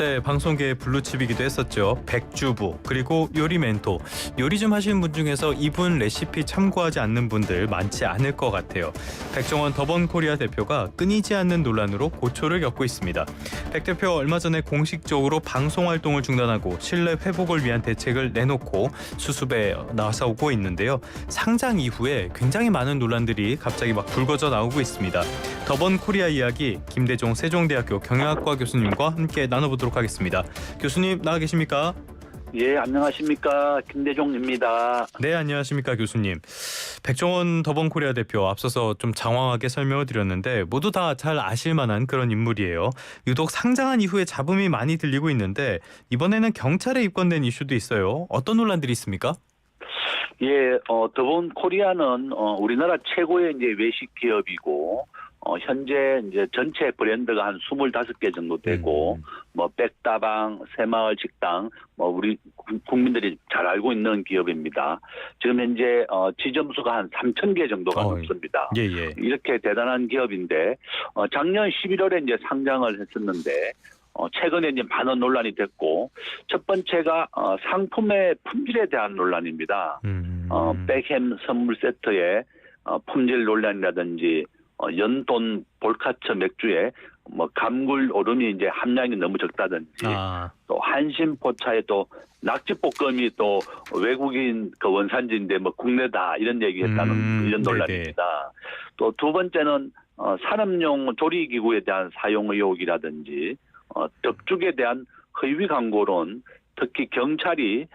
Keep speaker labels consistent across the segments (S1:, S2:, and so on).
S1: 한때 방송계의 블루칩이기도 했었죠. 백주부 그리고 요리 멘토. 요리 좀 하시는 분 중에서 이분 레시피 참고하지 않는 분들 많지 않을 것 같아요. 백종원 더번코리아 대표가 끊이지 않는 논란으로 고초를 겪고 있습니다. 백 대표 얼마 전에 공식적으로 방송 활동을 중단하고 신뢰 회복을 위한 대책을 내놓고 수습에 나서고 있는데요. 상장 이후에 굉장히 많은 논란들이 갑자기 막 불거져 나오고 있습니다. 더번코리아 이야기 김대종 세종대학교 경영학과 교수님과 함께 나눠보도록 하겠습니다. 교수님 나와 계십니까?
S2: 예, 안녕하십니까. 김대종입니다.
S1: 네, 안녕하십니까 교수님. 백종원 더번코리아 대표 앞서서 좀 장황하게 설명을 드렸는데 모두 다 잘 아실 만한 그런 인물이에요. 유독 상장한 이후에 잡음이 많이 들리고 있는데 이번에는 경찰에 입건된 이슈도 있어요. 어떤 논란들이 있습니까?
S2: 예, 더본코리아는 우리나라 최고의 이제 외식 기업이고 현재 이제 전체 브랜드가 한 25개 정도 되고 뭐 백다방, 새마을 식당 우리 국민들이 잘 알고 있는 기업입니다. 지금 현재 지점수가 한 3,000개 정도가 넘습니다.
S1: 예, 예.
S2: 이렇게 대단한 기업인데 작년 11월에 이제 상장을 했었는데 최근에 이제 많은 논란이 됐고 첫 번째가 상품의 품질에 대한 논란입니다. 백햄 선물 세트의 품질 논란이라든지 연돈 볼카처 맥주에 감굴 얼음이 이제 함량이 너무 적다든지 또 한신포차에 또 낙지볶음이 또 외국인 그 원산지인데 국내다 이런 얘기했다는 이런 논란입니다. 또 두 번째는 산업용 조리기구에 대한 사용 의혹이라든지 덕죽에 대한 허위 광고론, 특히 경찰이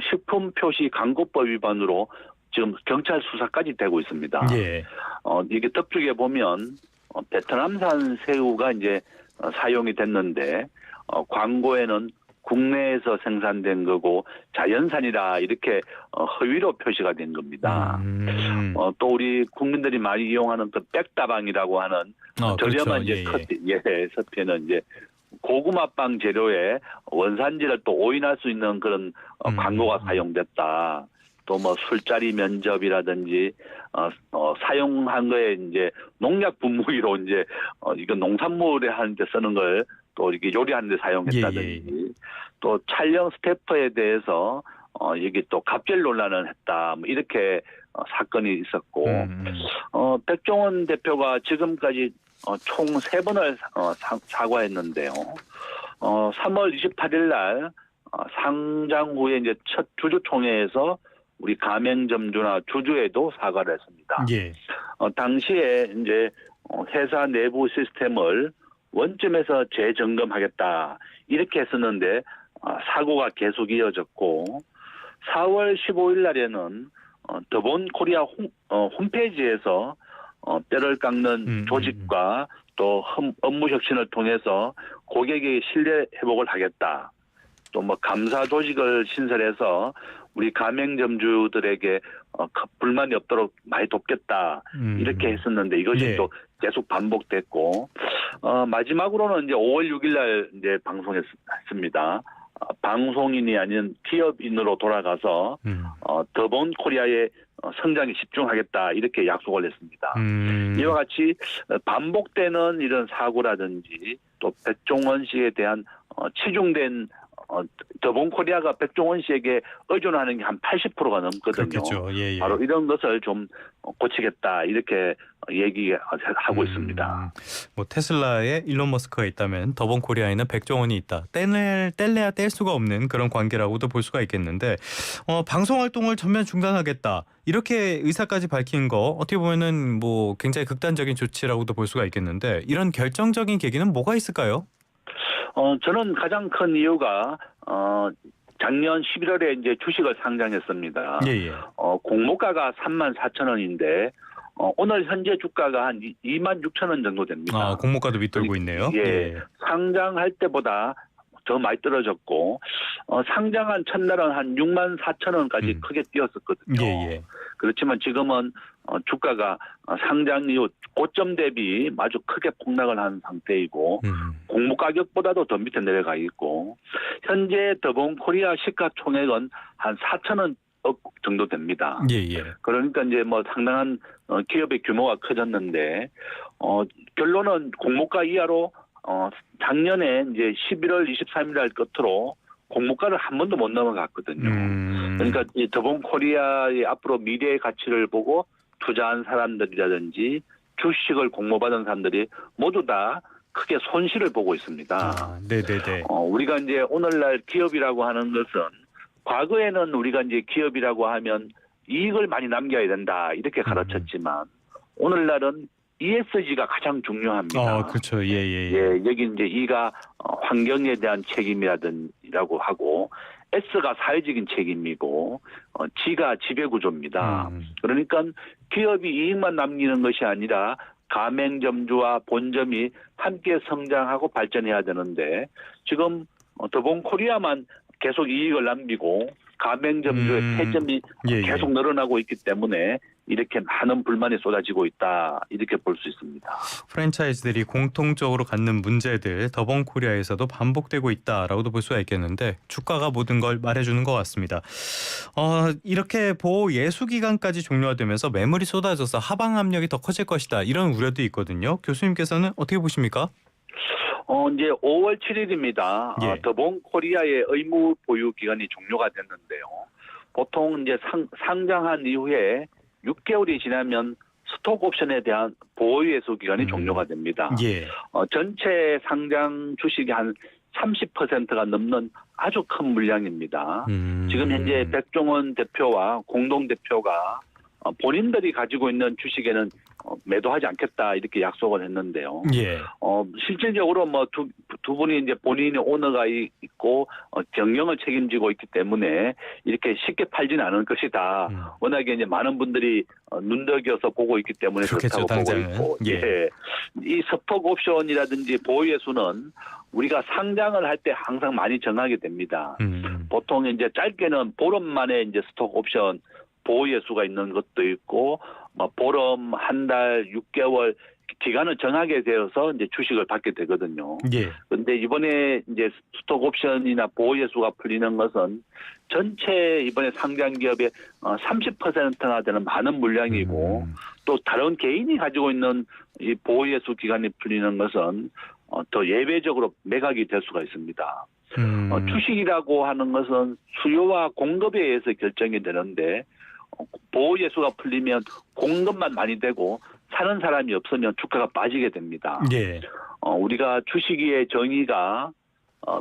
S2: 식품 표시 광고법 위반으로 지금 경찰 수사까지 되고 있습니다.
S1: 예.
S2: 이게 덕죽에 보면 베트남산 새우가 이제 사용이 됐는데 광고에는 국내에서 생산된 거고 자연산이라 이렇게 허위로 표시가 된 겁니다. 또 우리 국민들이 많이 이용하는 그 백다방이라고 하는 저렴한
S1: 그렇죠.
S2: 이제 서피에는 이제 고구마빵 재료에 원산지를 또 오인할 수 있는 그런 광고가 사용됐다. 또 술자리 면접이라든지 사용한 거에 이제 농약 분무기로 이제 이거 농산물에 하는데 쓰는 걸 또 이렇게 요리하는데 사용했다든지 또 촬영 스태프에 대해서 이게 또 갑질 논란을 했다. 이렇게 사건이 있었고 백종원 대표가 지금까지 총 3번을 사과했는데요. 3월 28일 날 상장 후에 이제 첫 주주총회에서 우리 가맹점주나 주주에도 사과를 했습니다.
S1: 예.
S2: 당시에 이제 회사 내부 시스템을 원점에서 재점검하겠다 이렇게 했었는데 사고가 계속 이어졌고 4월 15일 날에는 더본코리아 홈페이지에서 뼈를 깎는 조직과 또 업무 혁신을 통해서 고객의 신뢰 회복을 하겠다. 또 감사 조직을 신설해서 우리 가맹점주들에게 불만이 없도록 많이 돕겠다 이렇게 했었는데 이것이 또 계속 반복됐고 마지막으로는 이제 5월 6일 날 이제 방송했습니다. 방송인이 아닌 기업인으로 돌아가서 더본코리아의 성장에 집중하겠다 이렇게 약속을 했습니다. 이와 같이 반복되는 이런 사고라든지 또 백종원 씨에 대한 치중된 더본코리아가 백종원 씨에게 의존하는 게 한 80%가 넘거든요.
S1: 예.
S2: 바로 이런 것을 좀 고치겠다 이렇게 얘기하고 있습니다.
S1: 테슬라에 일론 머스크가 있다면 더본코리아에는 백종원이 있다. 뗄래야 뗄 수가 없는 그런 관계라고도 볼 수가 있겠는데 방송 활동을 전면 중단하겠다. 이렇게 의사까지 밝힌 거 어떻게 보면은 굉장히 극단적인 조치라고도 볼 수가 있겠는데 이런 결정적인 계기는 뭐가 있을까요?
S2: 저는 가장 큰 이유가 작년 11월에 이제 주식을 상장했습니다.
S1: 예.
S2: 공모가가 34,000원인데 오늘 현재 주가가 한 26,000원 정도 됩니다.
S1: 공모가도 밑돌고 있네요.
S2: 예. 상장할 때보다 더 많이 떨어졌고 상장한 첫날은 한 64,000원까지 크게 뛰었었거든요.
S1: 예.
S2: 그렇지만 지금은 주가가 상장 이후 고점 대비 아주 크게 폭락을 한 상태이고 공모 가격보다도 더 밑에 내려가 있고 현재 더본코리아 시가총액은 한 4,000원 정도 됩니다.
S1: 예.
S2: 그러니까 이제 상당한 기업의 규모가 커졌는데 결론은 공모가 이하로 작년에 이제 11월 23일 날 끝으로 공모가를 한 번도 못 넘어갔거든요. 그러니까 이 더본코리아의 앞으로 미래의 가치를 보고 투자한 사람들이라든지 주식을 공모받은 사람들이 모두 다 크게 손실을 보고 있습니다.
S1: 네네네.
S2: 우리가 이제 오늘날 기업이라고 하는 것은 과거에는 우리가 이제 기업이라고 하면 이익을 많이 남겨야 된다 이렇게 가르쳤지만 오늘날은 ESG가 가장 중요합니다.
S1: 그렇죠. 예.
S2: 여기 이제 E가 환경에 대한 책임이라고 하고 S가 사회적인 책임이고 G가 지배구조입니다. 그러니까 기업이 이익만 남기는 것이 아니라 가맹점주와 본점이 함께 성장하고 발전해야 되는데 지금 더본코리아만 계속 이익을 남기고 가맹점주의 폐점이 계속 늘어나고 있기 때문에 이렇게 많은 불만이 쏟아지고 있다 이렇게 볼 수 있습니다.
S1: 프랜차이즈들이 공통적으로 갖는 문제들 더본코리아에서도 반복되고 있다라고도 볼 수가 있겠는데 주가가 모든 걸 말해주는 것 같습니다. 이렇게 보호 예수 기간까지 종료가 되면서 매물이 쏟아져서 하방 압력이 더 커질 것이다 이런 우려도 있거든요. 교수님께서는 어떻게 보십니까?
S2: 이제 5월 7일입니다. 더본코리아의 의무 보유 기간이 종료가 됐는데요. 보통 이제 상장한 이후에 6개월이 지나면 스톡 옵션에 대한 보호 예수 기간이 종료가 됩니다. 전체 상장 주식이 한 30%가 넘는 아주 큰 물량입니다. 지금 현재 백종원 대표와 공동 대표가 본인들이 가지고 있는 주식에는 매도하지 않겠다 이렇게 약속을 했는데요. 실질적으로 뭐 두 분이 이제 본인이 오너가 있고 경영을 책임지고 있기 때문에 이렇게 쉽게 팔지는 않을 것이다. 워낙에 이제 많은 분들이 눈덕여서 보고 있기 때문에
S1: 그렇겠죠,
S2: 그렇다고
S1: 당장은.
S2: 보고 있고, 이 스톡 옵션이라든지 보호 예수는 우리가 상장을 할 때 항상 많이 정하게 됩니다. 보통 이제 짧게는 보름 만에 이제 스톡 옵션 보호 예수가 있는 것도 있고, 보름, 한 달, 6개월 기간을 정하게 되어서 이제 주식을 받게 되거든요. 그런데 이번에 이제 스톡 옵션이나 보호 예수가 풀리는 것은 전체 이번에 상장 기업의 30%나 되는 많은 물량이고, 또 다른 개인이 가지고 있는 이 보호 예수 기간이 풀리는 것은 더 예외적으로 매각이 될 수가 있습니다. 주식이라고 하는 것은 수요와 공급에 의해서 결정이 되는데 보호 예수가 풀리면 공급만 많이 되고 사는 사람이 없으면 주가가 빠지게 됩니다. 우리가 주식의 정의가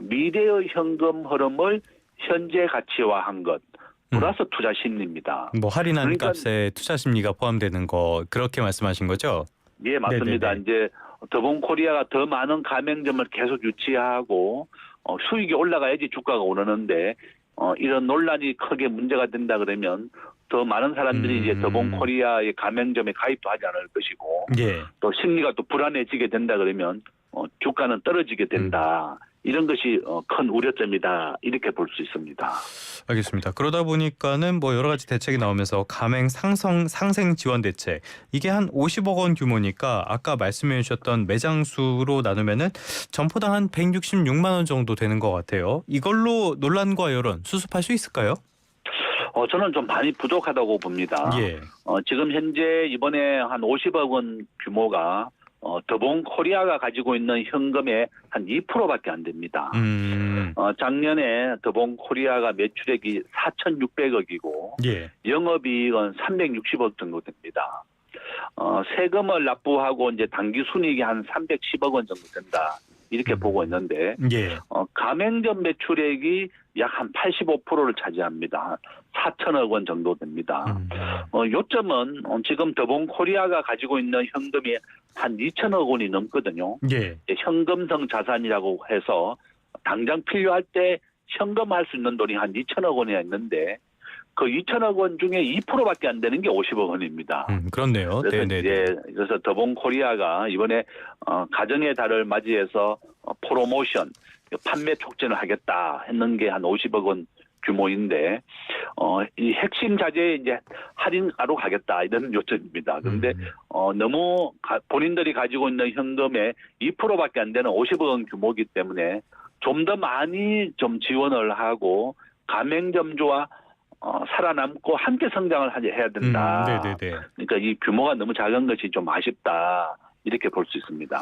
S2: 미래의 현금 흐름을 현재 가치화한 것 플러스 투자 심리입니다.
S1: 뭐 할인한 값에 투자 심리가 포함되는 거 그렇게 말씀하신 거죠?
S2: 예, 맞습니다. 이제 더본코리아가 더 많은 가맹점을 계속 유치하고 수익이 올라가야지 주가가 오르는데 이런 논란이 크게 문제가 된다 그러면 더 많은 사람들이 이제 더본코리아의 가맹점에 가입도 하지 않을 것이고 또 심리가 또 불안해지게 된다 그러면 주가는 떨어지게 된다. 이런 것이 큰 우려점이다. 이렇게 볼 수 있습니다.
S1: 알겠습니다. 그러다 보니까는 뭐 여러 가지 대책이 나오면서 가맹 상생 지원 대책 이게 한 50억 원 규모니까 아까 말씀해 주셨던 매장 수로 나누면은 점포당 한 166만 원 정도 되는 것 같아요. 이걸로 논란과 여론 수습할 수 있을까요?
S2: 저는 좀 많이 부족하다고 봅니다. 지금 현재 이번에 한 50억 원 규모가 더본코리아가 가지고 있는 현금의 한 2%밖에 안 됩니다. 작년에 더본코리아가 매출액이 4,600억이고 영업이익은 360억 정도 됩니다. 세금을 납부하고 이제 당기 순이익이 한 310억 원 정도 된다. 이렇게 보고 있는데 가맹점 매출액이 약 한 85%를 차지합니다. 4천억 원 정도 됩니다. 요점은 지금 더본코리아가 가지고 있는 현금이 한 2천억 원이 넘거든요. 현금성 자산이라고 해서 당장 필요할 때 현금할 수 있는 돈이 한 2천억 원이 있는데 그 2천억 원 중에 2%밖에 안 되는 게 50억 원입니다.
S1: 그렇네요.
S2: 그래서 더본코리아가 이번에 가정의 달을 맞이해서 프로모션, 판매 촉진을 하겠다 했는 게 한 50억 원 규모인데 이 핵심 자재에 이제 할인가로 가겠다 이런 요점입니다. 그런데 너무 본인들이 가지고 있는 현금의 2%밖에 안 되는 50억 원 규모이기 때문에 좀 더 많이 좀 지원을 하고 가맹점주와 살아남고 함께 성장을 해야 된다. 그러니까 이 규모가 너무 작은 것이 좀 아쉽다. 이렇게 볼 수 있습니다.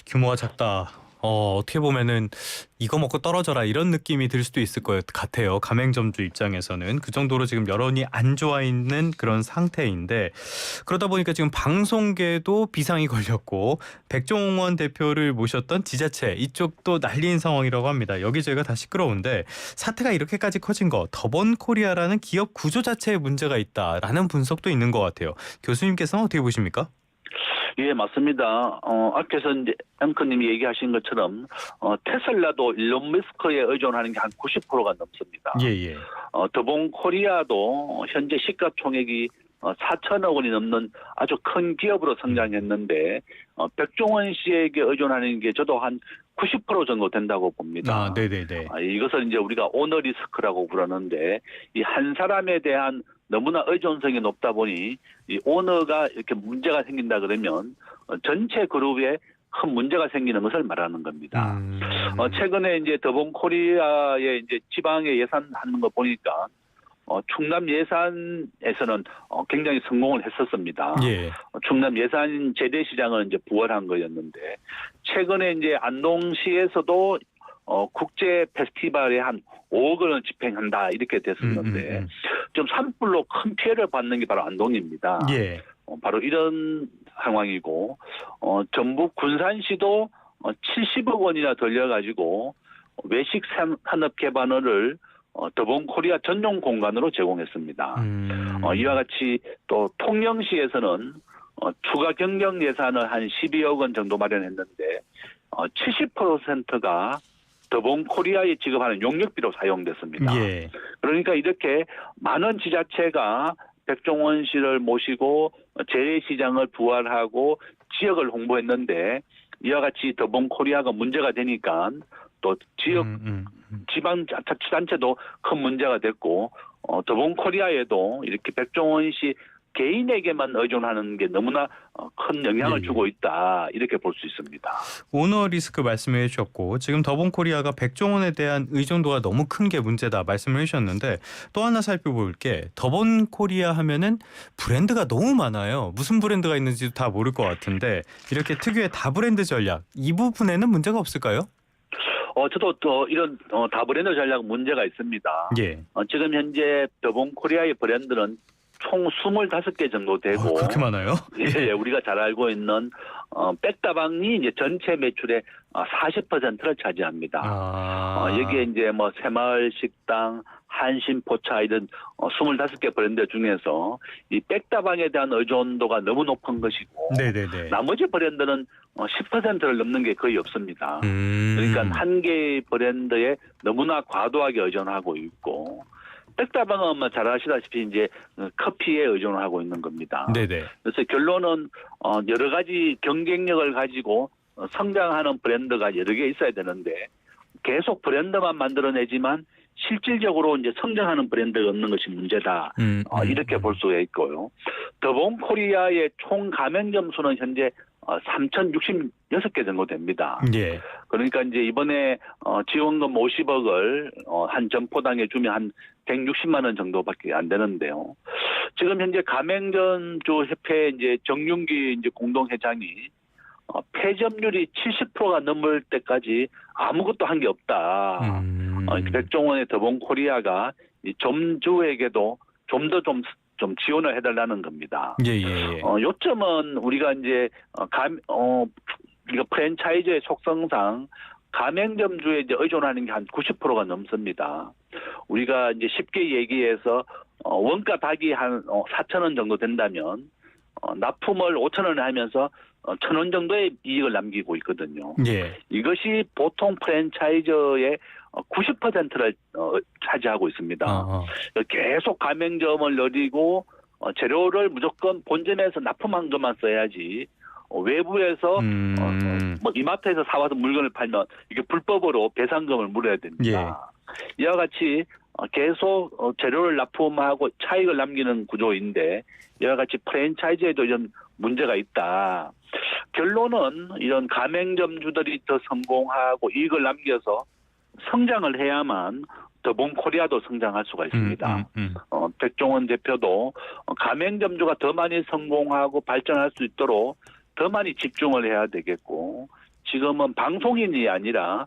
S1: 규모가 작다. 어떻게 보면은 이거 먹고 떨어져라 이런 느낌이 들 수도 있을 것 같아요. 가맹점주 입장에서는 그 정도로 지금 여론이 안 좋아 있는 그런 상태인데 그러다 보니까 지금 방송계도 비상이 걸렸고 백종원 대표를 모셨던 지자체 이쪽도 난리인 상황이라고 합니다. 여기저기가 다 시끄러운데 사태가 이렇게까지 커진 거 더본코리아라는 기업 구조 자체에 문제가 있다라는 분석도 있는 것 같아요. 교수님께서는 어떻게 보십니까?
S2: 예, 맞습니다. 앞에서 이제 앵커님이 얘기하신 것처럼 테슬라도 일론 머스크에 의존하는 게 한 90%가 넘습니다.
S1: 예.
S2: 더본코리아도 현재 시가총액이 4천억 원이 넘는 아주 큰 기업으로 성장했는데 백종원 씨에게 의존하는 게 저도 한 90% 정도 된다고 봅니다.
S1: 네네네.
S2: 이것을 이제 우리가 오너 리스크라고 부르는데 이 한 사람에 대한 너무나 의존성이 높다 보니 이 오너가 이렇게 문제가 생긴다 그러면 전체 그룹에 큰 문제가 생기는 것을 말하는 겁니다. 최근에 이제 더본코리아의 이제 지방에 예산하는 거 보니까 충남 예산에서는 굉장히 성공을 했었습니다.
S1: 예.
S2: 충남 예산 재래시장을 이제 부활한 거였는데 최근에 이제 안동시에서도 국제 페스티벌에 한 5억 원을 집행한다 이렇게 됐었는데 좀 산불로 큰 피해를 받는 게 바로 안동입니다.
S1: 예.
S2: 바로 이런 상황이고 전북 군산시도 70억 원이나 돌려가지고 외식 산업 개발을 더본코리아 전용 공간으로 제공했습니다. 이와 같이 또 통영시에서는 추가 경영 예산을 한 12억 원 정도 마련했는데 70%가 더본코리아에 지급하는 용역비로 사용됐습니다.
S1: 예.
S2: 그러니까 이렇게 많은 지자체가 백종원 씨를 모시고 재래시장을 부활하고 지역을 홍보했는데 이와 같이 더본코리아가 문제가 되니까 또 지역 지방자치단체도 큰 문제가 됐고 더본코리아에도 이렇게 백종원 씨 개인에게만 의존하는 게 너무나 큰 영향을 주고 있다 이렇게 볼 수 있습니다.
S1: 오너 리스크 말씀해 주셨고 지금 더본코리아가 백종원에 대한 의존도가 너무 큰 게 문제다 말씀을 해주셨는데 또 하나 살펴볼 게 더본코리아 하면은 브랜드가 너무 많아요. 무슨 브랜드가 있는지도 다 모를 것 같은데 이렇게 특유의 다브랜드 전략 이 부분에는 문제가 없을까요?
S2: 저도 또 이런 다브랜드 전략 문제가 있습니다.
S1: 예.
S2: 지금 현재 더본코리아의 브랜드는 총 25개 정도 되고
S1: 그렇게 많아요?
S2: 예, 우리가 잘 알고 있는 백다방이 이제 전체 매출의 40%를 차지합니다. 여기에 이제 뭐 새마을 식당, 한신포차 이런 25개 브랜드 중에서 이 백다방에 대한 의존도가 너무 높은 것이고
S1: 네네네.
S2: 나머지 브랜드는 10%를 넘는 게 거의 없습니다. 그러니까 한 개의 브랜드에 너무나 과도하게 의존하고 있고 백다방은 뭐 잘 아시다시피 이제 커피에 의존하고 있는 겁니다.
S1: 네네.
S2: 그래서 결론은 여러 가지 경쟁력을 가지고 성장하는 브랜드가 여러 개 있어야 되는데 계속 브랜드만 만들어내지만 실질적으로 이제 성장하는 브랜드가 없는 것이 문제다. 이렇게 볼 수가 있고요. 더본코리아의 총 가맹점 수는 현재 3,066개 정도 됩니다.
S1: 예.
S2: 그러니까 이제 이번에 지원금 50억을 한 점포당에 주면 한 160만 원 정도밖에 안 되는데요. 지금 현재 가맹점주 협회 이제 정윤기 이제 공동회장이 폐점률이 70%가 넘을 때까지 아무것도 한 게 없다. 백종원의 더본코리아가 이 점주에게도 좀 더 좀 지원을 해달라는 겁니다.
S1: 예.
S2: 요점은 우리가 이제 우리가 프랜차이즈의 속성상 가맹점주에 이제 의존하는 게 한 90%가 넘습니다. 우리가 이제 쉽게 얘기해서 원가 닭이 한 4,000원 정도 된다면 납품을 5,000원에 하면서 1,000원 정도의 이익을 남기고 있거든요.
S1: 예.
S2: 이것이 보통 프랜차이즈의 90%를 차지하고 있습니다. 계속 가맹점을 늘리고 재료를 무조건 본점에서 납품한 것만 써야지 외부에서 뭐 이마트에서 사와서 물건을 팔면 이게 불법으로 배상금을 물어야 됩니다. 예. 이와 같이 계속 재료를 납품하고 차익을 남기는 구조인데 이와 같이 프랜차이즈에도 이런 문제가 있다. 결론은 이런 가맹점주들이 더 성공하고 이익을 남겨서 성장을 해야만 더본코리아도 성장할 수가 있습니다. 백종원 대표도 가맹점주가 더 많이 성공하고 발전할 수 있도록 더 많이 집중을 해야 되겠고 지금은 방송인이 아니라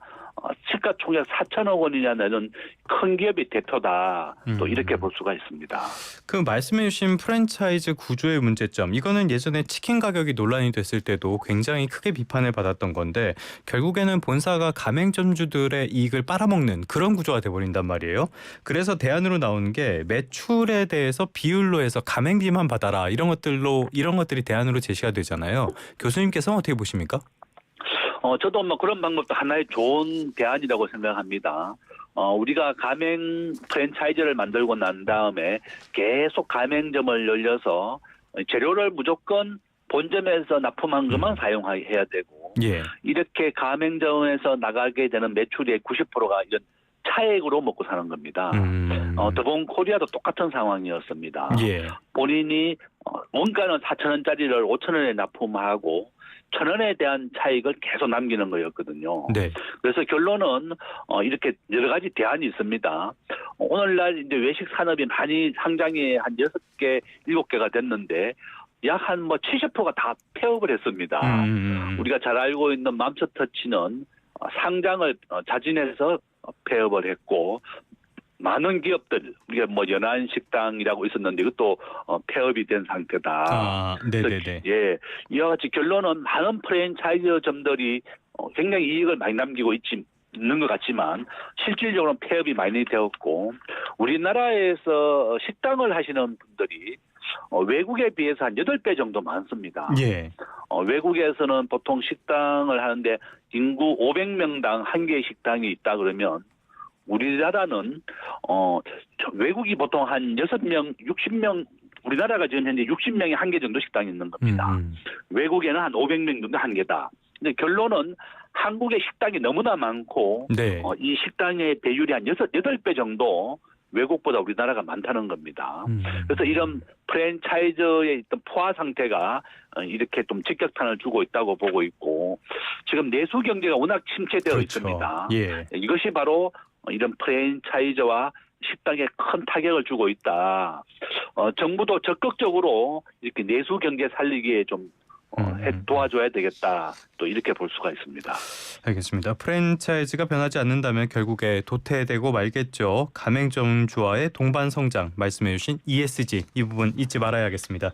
S2: 시가총액 4천억 원이냐는 큰 기업이 대표다. 또 이렇게 볼 수가 있습니다.
S1: 그 말씀해주신 프랜차이즈 구조의 문제점, 이거는 예전에 치킨 가격이 논란이 됐을 때도 굉장히 크게 비판을 받았던 건데 결국에는 본사가 가맹점주들의 이익을 빨아먹는 그런 구조가 돼버린단 말이에요. 그래서 대안으로 나오는 게 매출에 대해서 비율로 해서 가맹비만 받아라, 이런 것들이 대안으로 제시가 되잖아요. 교수님께서는 어떻게 보십니까?
S2: 저도 뭐 그런 방법도 하나의 좋은 대안이라고 생각합니다. 우리가 가맹 프랜차이즈를 만들고 난 다음에 계속 가맹점을 열려서 재료를 무조건 본점에서 납품한 것만 사용해야 되고,
S1: 예.
S2: 이렇게 가맹점에서 나가게 되는 매출의 90%가 이런 차액으로 먹고 사는 겁니다. 더본 코리아도 똑같은 상황이었습니다.
S1: 예.
S2: 본인이 원가는 4,000원짜리를 5,000원에 납품하고 1,000원에 대한 차익을 계속 남기는 거였거든요.
S1: 네.
S2: 그래서 결론은 이렇게 여러 가지 대안이 있습니다. 오늘날 이제 외식 산업이 많이 상장이 한 6개, 7개가 됐는데 약 한 70%가 다 폐업을 했습니다. 우리가 잘 알고 있는 맘스터치는 상장을 자진해서 폐업을 했고, 많은 기업들, 우리가 연안식당이라고 있었는데 이것도 폐업이 된 상태다.
S1: 네네네.
S2: 예, 이와 같이 결론은 많은 프랜차이즈점들이 굉장히 이익을 많이 남기고 있는 것 같지만 실질적으로는 폐업이 많이 되었고, 우리나라에서 식당을 하시는 분들이 외국에 비해서 한 8배 정도 많습니다.
S1: 예.
S2: 외국에서는 보통 식당을 하는데 인구 500명당 한 개의 식당이 있다 그러면 우리나라는 외국이 보통 한 6명, 60명, 우리나라가 지금 현재 60명이 한 개 정도 식당이 있는 겁니다. 외국에는 한 500명 정도 한 개다. 근데 결론은 한국의 식당이 너무나 많고,
S1: 네.
S2: 이 식당의 배율이 한 8배 정도 외국보다 우리나라가 많다는 겁니다. 그래서 이런 프랜차이즈의 있던 포화 상태가 이렇게 좀 직격탄을 주고 있다고 보고 있고, 지금 내수 경제가 워낙 침체되어 있습니다.
S1: 예.
S2: 이것이 바로 이런 프랜차이즈와 식당에 큰 타격을 주고 있다. 정부도 적극적으로 이렇게 내수 경제 살리기에 좀 도와줘야 되겠다. 또 이렇게 볼 수가 있습니다.
S1: 알겠습니다. 프랜차이즈가 변하지 않는다면 결국에 도태되고 말겠죠. 가맹점주와의 동반 성장, 말씀해 주신 ESG, 이 부분 잊지 말아야겠습니다.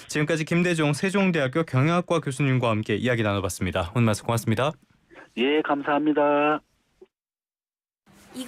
S1: 지금까지 김대중 세종대학교 경영학과 교수님과 함께 이야기 나눠봤습니다. 오늘 말씀 고맙습니다.
S2: 예, 감사합니다.
S3: 이거